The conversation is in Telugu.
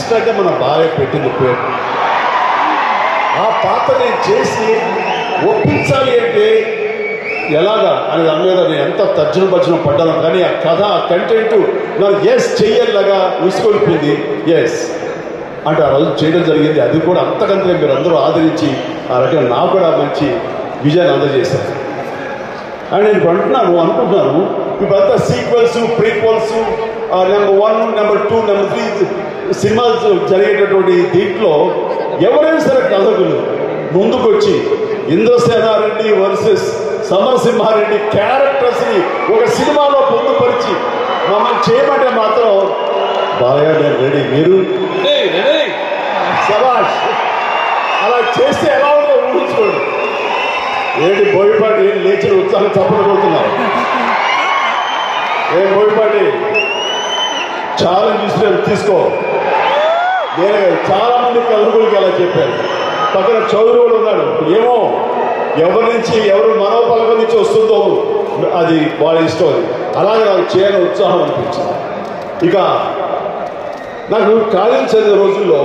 యాక్సిడెంట్గా మన భార్య పెట్టింది పేరు. ఆ పాత్ర నేను చేసి ఒప్పించాలి అంటే ఎలాగా అని దాని మీద నేను ఎంత తర్జన పడ్డాను. కానీ ఆ కథ ఆ కంటెంట్ నాకు ఎస్ చెయ్యేలాగా ఉసుకొలిపింది. ఎస్ అంటే ఆ రోజు చేయడం జరిగింది. అది కూడా అంతకంతగా మీరు అందరూ ఆదరించి ఆ రకంగా నాకు కూడా మంచి విజయాన్ని అందజేశారు. అండ్ నేను అనుకుంటున్నాను ఇప్పుడంతా sequels, prequels, number 1, number 2, number 3 సినిమాలు జరిగేటటువంటి దీంట్లో ఎవరైనా సరే కథకులు ముందుకొచ్చి ఇంద్రసేనారెడ్డి వర్సెస్ సమరసింహారెడ్డి క్యారెక్టర్స్ని ఒక సినిమాలో పొందుపరిచి మమ్మల్ని చేయమంటే మాత్రం బాగా నేను రెడీ. మీరు శభాష్ అలా చేస్తే ఎలా ఉందో ఊహించుకోండి. ఏంటి బోయపాటి లేచిన ఉత్సాహం చప్పట్లు కొడుతున్నారు. ఏం బోయపాటి ఛాలెంజ్ చూసి తీసుకో. నేను చాలా మంది కలుగులకి అలా చెప్పాను. పక్కన చౌదరి కూడా ఉన్నాడు. ఏమో ఎవరి నుంచి ఎవరు మనోపలక నుంచి వస్తుందో అది వాళ్ళ ఇష్టం. అది అలాగే నాకు చేయాలని ఉత్సాహం అనిపించింది. ఇక నాకు కాలేజీ చదివే రోజుల్లో